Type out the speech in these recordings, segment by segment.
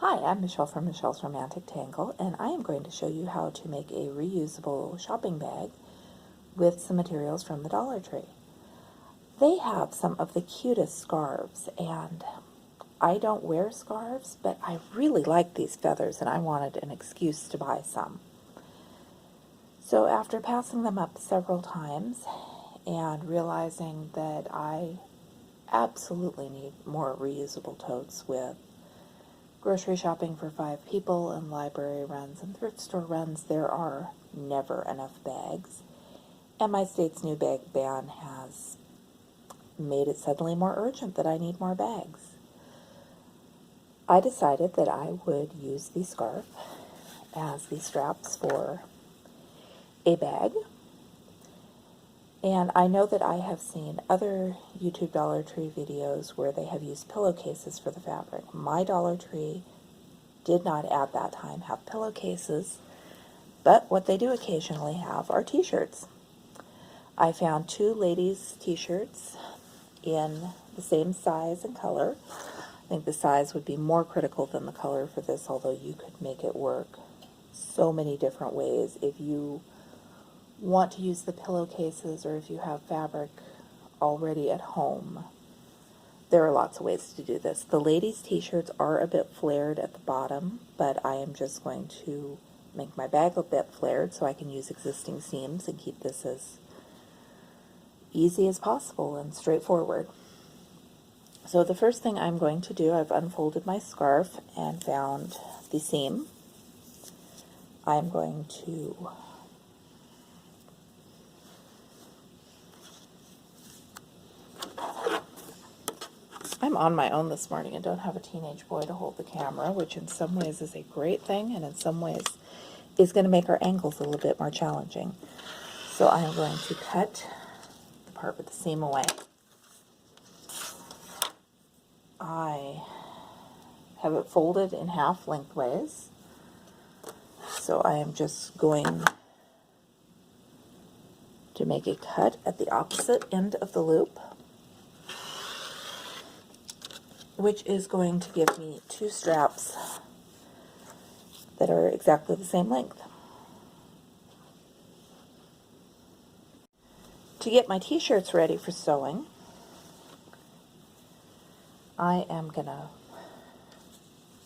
Hi, I'm Michelle from Michelle's Romantic Tangle, and I am going to show you how to make a reusable shopping bag with some materials from the Dollar Tree. They have some of the cutest scarves, and I don't wear scarves, but I really like these feathers, and I wanted an excuse to buy some. So after passing them up several times and realizing that I absolutely need more reusable totes with grocery shopping for 5 people and library runs and thrift store runs, there are never enough bags. And my state's new bag ban has made it suddenly more urgent that I need more bags. I decided that I would use the scarf as the straps for a bag. And I know that I have seen other YouTube Dollar Tree videos where they have used pillowcases for the fabric. My Dollar Tree did not at that time have pillowcases, but what they do occasionally have are t-shirts. I found 2 ladies' t-shirts in the same size and color. I think the size would be more critical than the color for this, although you could make it work so many different ways. If you want to use the pillowcases or if you have fabric already at home, there are lots of ways to do this. The ladies' t-shirts are a bit flared at the bottom, but I am just going to make my bag a bit flared so I can use existing seams and keep this as easy as possible and straightforward. So the first thing I'm going to do, I've unfolded my scarf and found the seam. I'm going to I'm on my own this morning and don't have a teenage boy to hold the camera, which in some ways is a great thing and in some ways is going to make our angles a little bit more challenging. So I am going to cut the part with the seam away. I have it folded in half lengthways. So I am just going to make a cut at the opposite end of the loop, which is going to give me 2 straps that are exactly the same length. To get my t-shirts ready for sewing, I am going to,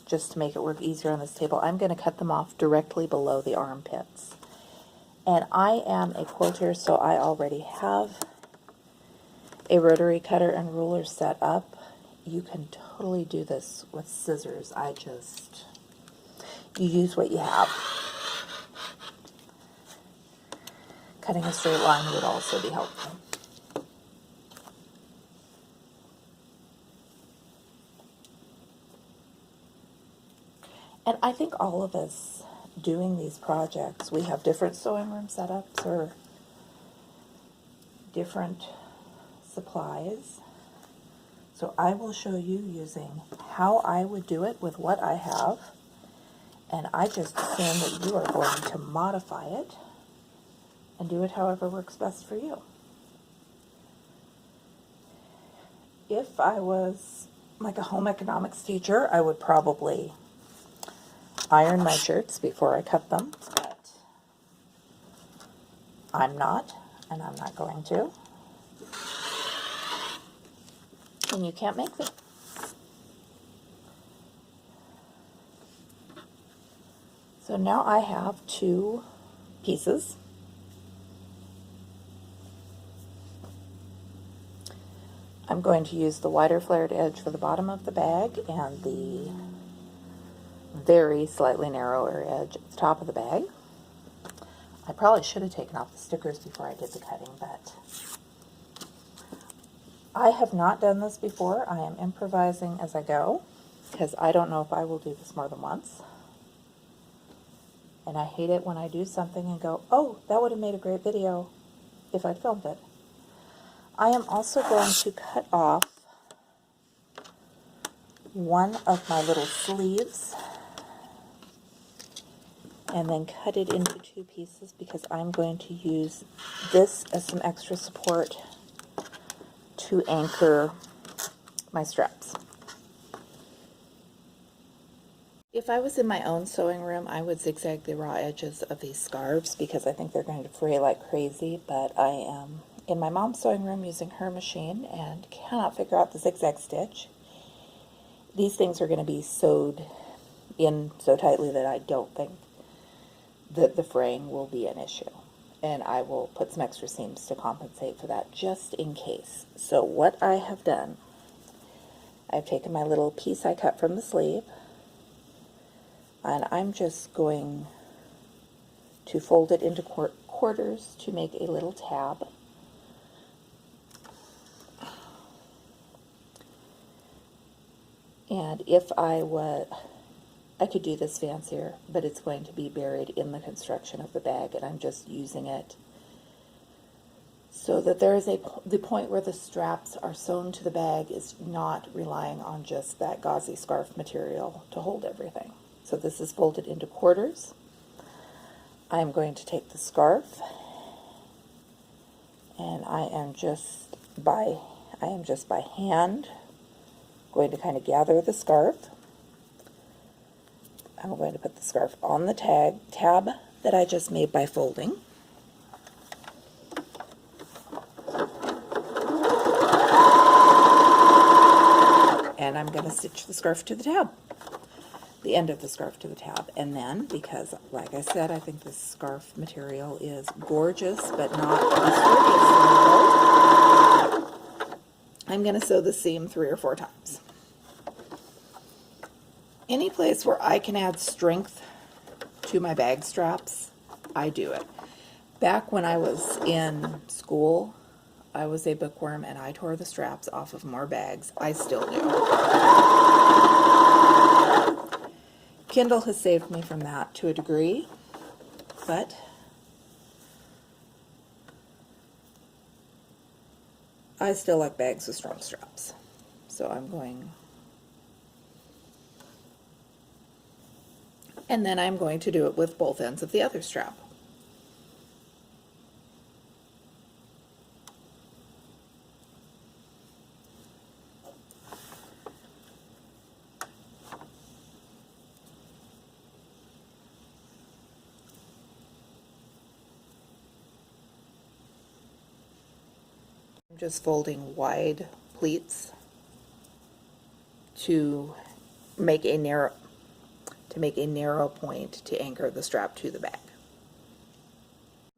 just to make it work easier on this table, I'm going to cut them off directly below the armpits. And I am a quilter, so I already have a rotary cutter and ruler set up. You can totally do this with scissors. You use what you have. Cutting a straight line would also be helpful. And I think all of us doing these projects, we have different sewing room setups or different supplies. So I will show you using how I would do it with what I have. And I just assume that you are going to modify it and do it however works best for you. If I was like a home economics teacher, I would probably iron my shirts before I cut them, but I'm not, and I'm not going to. And you can't make them. So now I have 2 pieces. I'm going to use the wider flared edge for the bottom of the bag and the very slightly narrower edge at the top of the bag. I probably should have taken off the stickers before I did the cutting, but I have not done this before. I am improvising as I go because I don't know if I will do this more than once. And I hate it when I do something and go, oh, that would have made a great video if I'd filmed it. I am also going to cut off one of my little sleeves and then cut it into 2 pieces because I'm going to use this as some extra support to anchor my straps. If I was in my own sewing room, I would zigzag the raw edges of these scarves because I think they're going to fray like crazy, but I am in my mom's sewing room using her machine and cannot figure out the zigzag stitch. These things are going to be sewed in so tightly that I don't think that the fraying will be an issue. And I will put some extra seams to compensate for that just in case. So what I have done, I've taken my little piece I cut from the sleeve, and I'm just going to fold it into quarters to make a little tab. And if I could do this fancier, but it's going to be buried in the construction of the bag, and I'm just using it so that there is the point where the straps are sewn to the bag is not relying on just that gauzy scarf material to hold everything. So this is folded into quarters. I'm going to take the scarf, and I am just by hand going to kind of gather the scarf. I'm going to put the scarf on the tab that I just made by folding. And I'm going to stitch the scarf to the tab, the end of the scarf to the tab. And then, because like I said, I think this scarf material is gorgeous, but not the sturdiest, I'm going to sew the seam 3 or 4 times. Any place where I can add strength to my bag straps, I do it. Back when I was in school, I was a bookworm and I tore the straps off of more bags. I still do. Kindle has saved me from that to a degree, but I still like bags with strong straps. So I'm going, and then I'm going to do it with both ends of the other strap. I'm just folding wide pleats to make a narrow point to anchor the strap to the bag.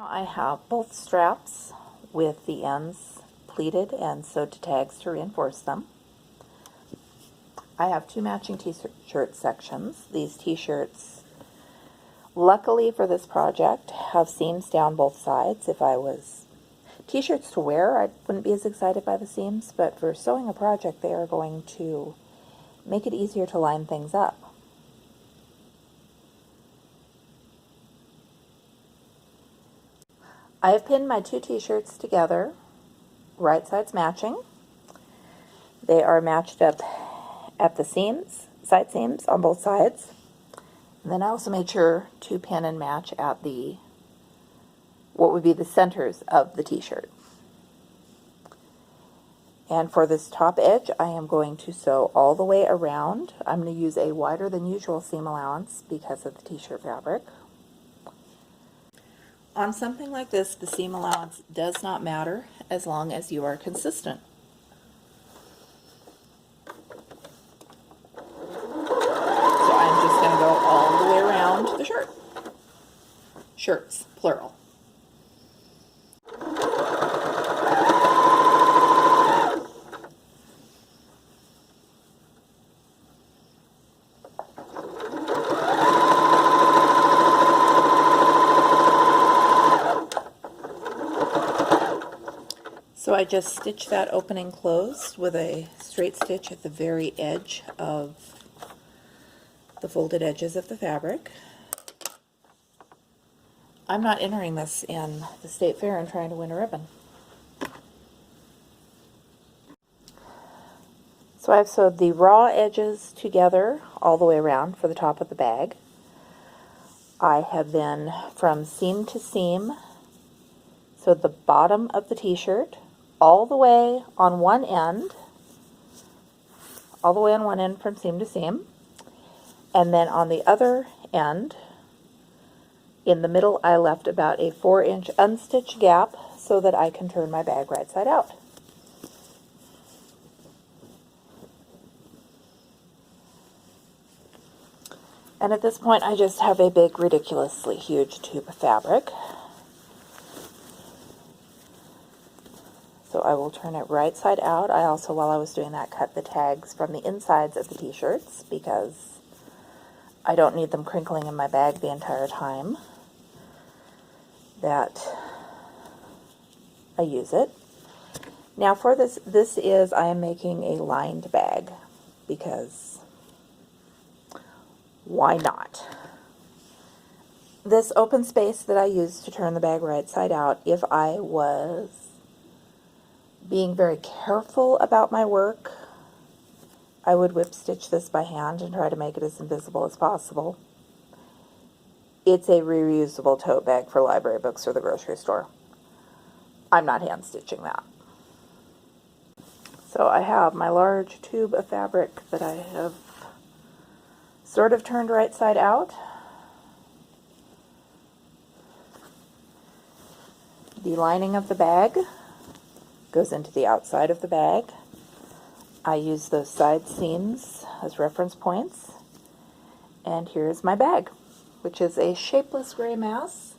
I have both straps with the ends pleated and sewed to tags to reinforce them. I have 2 matching t-shirt sections. These t-shirts, luckily for this project, have seams down both sides. If I was t-shirts to wear, I wouldn't be as excited by the seams, but for sewing a project, they are going to make it easier to line things up. I have pinned my 2 t-shirts together, right sides matching. They are matched up at the seams, side seams on both sides. And then I also made sure to pin and match at what would be the centers of the t-shirt. And for this top edge, I am going to sew all the way around. I'm going to use a wider than usual seam allowance because of the t-shirt fabric. On something like this, the seam allowance does not matter as long as you are consistent. So I'm just going to go all the way around the shirt. Shirts, plural. So I just stitched that opening closed with a straight stitch at the very edge of the folded edges of the fabric. I'm not entering this in the state fair and trying to win a ribbon. So I've sewed the raw edges together all the way around for the top of the bag. I have then, from seam to seam, sewed the bottom of the t-shirt all the way on one end, from seam to seam, And then on the other end, in the middle, I left about a 4-inch unstitched gap so that I can turn my bag right side out. And at this point, I just have a big, ridiculously huge tube of fabric. So I will turn it right side out. I also, while I was doing that, cut the tags from the insides of the t-shirts because I don't need them crinkling in my bag the entire time that I use it. Now for this, I am making a lined bag because why not? This open space that I used to turn the bag right side out, if I was being very careful about my work, I would whip stitch this by hand and try to make it as invisible as possible. It's a reusable tote bag for library books or the grocery store. I'm not hand stitching that. So I have my large tube of fabric that I have sort of turned right side out. The lining of the bag goes into the outside of the bag. I use those side seams as reference points. And here's my bag, which is a shapeless gray mass.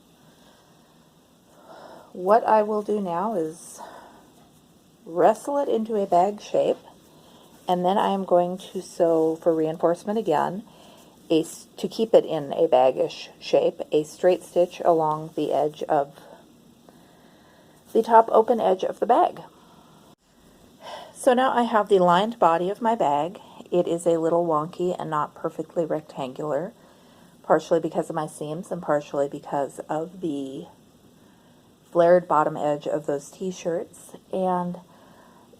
What I will do now is wrestle it into a bag shape, and then I am going to sew, for reinforcement again, to keep it in a baggish shape, a straight stitch along the edge of the top open edge of the bag. So now I have the lined body of my bag. It is a little wonky and not perfectly rectangular, partially because of my seams and partially because of the flared bottom edge of those t-shirts. And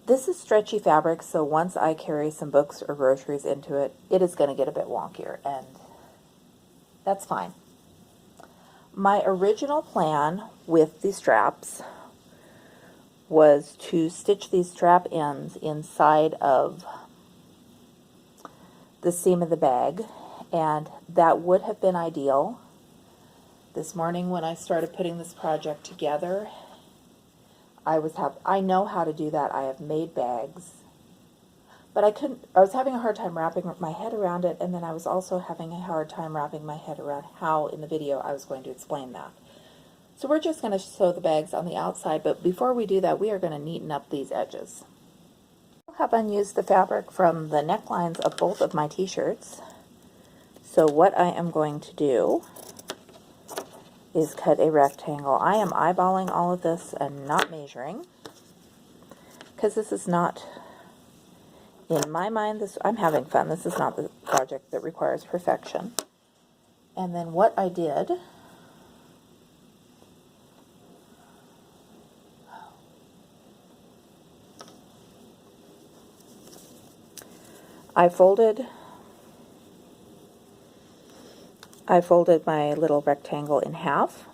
this is stretchy fabric, so once I carry some books or groceries into it, it is going to get a bit wonkier, and that's fine. My original plan with the straps was to stitch these strap ends inside of the seam of the bag, and that would have been ideal. This morning when I started putting this project together, I know how to do that. I have made bags, but I was having a hard time wrapping my head around it, and then I was also having a hard time wrapping my head around how in the video I was going to explain that. So we're just going to sew the bags on the outside, but before we do that, we are going to neaten up these edges. I have unused the fabric from the necklines of both of my t-shirts. So what I am going to do is cut a rectangle. I am eyeballing all of this and not measuring, because this is not, in my mind, I'm having fun. This is not the project that requires perfection. And then what I did, I folded my little rectangle in half.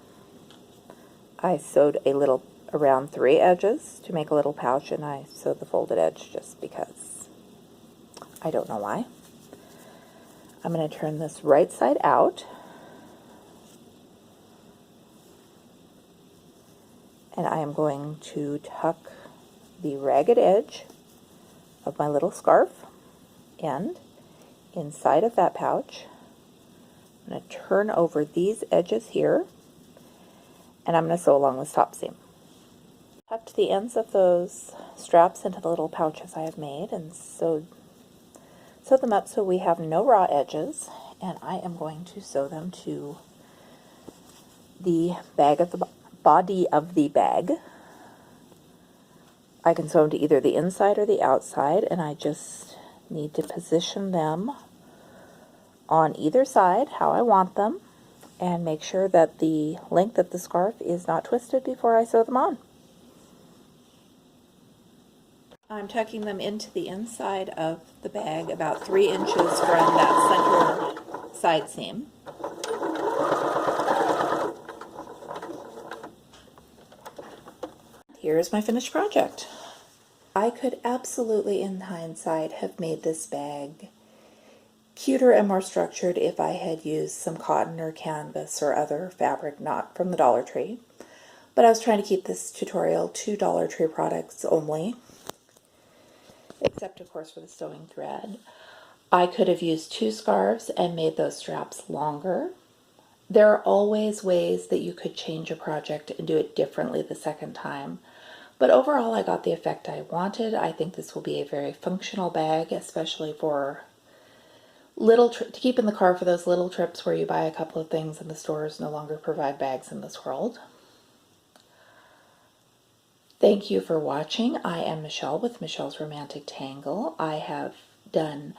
I sewed a little around 3 edges to make a little pouch, and I sewed the folded edge just because. I don't know why. I'm going to turn this right side out, and I am going to tuck the ragged edge of my little scarf end inside of that pouch. I'm going to turn over these edges here, and I'm going to sew along this top seam. Tucked the ends of those straps into the little pouches I have made and sew them up so we have no raw edges, and I am going to sew them to the bag of the body of the bag. I can sew them to either the inside or the outside, and I just need to position them on either side how I want them and make sure that the length of the scarf is not twisted before I sew them on. I'm tucking them into the inside of the bag about 3 inches from that center side seam. Here's my finished project. I could absolutely, in hindsight, have made this bag cuter and more structured if I had used some cotton or canvas or other fabric not from the Dollar Tree. But I was trying to keep this tutorial to Dollar Tree products only, except of course for the sewing thread. I could have used 2 scarves and made those straps longer. There are always ways that you could change a project and do it differently the second time. But overall, I got the effect I wanted. I think this will be a very functional bag, especially for to keep in the car for those little trips where you buy a couple of things and the stores no longer provide bags in this world. Thank you for watching. I am Michelle with Michelle's Romantic Tangle. I have done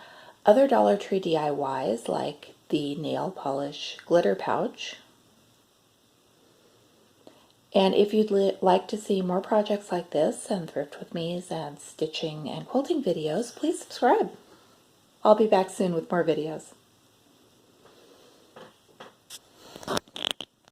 other Dollar Tree DIYs like the nail polish glitter pouch. And if you'd like to see more projects like this and thrift with me's and stitching and quilting videos, please subscribe. I'll be back soon with more videos.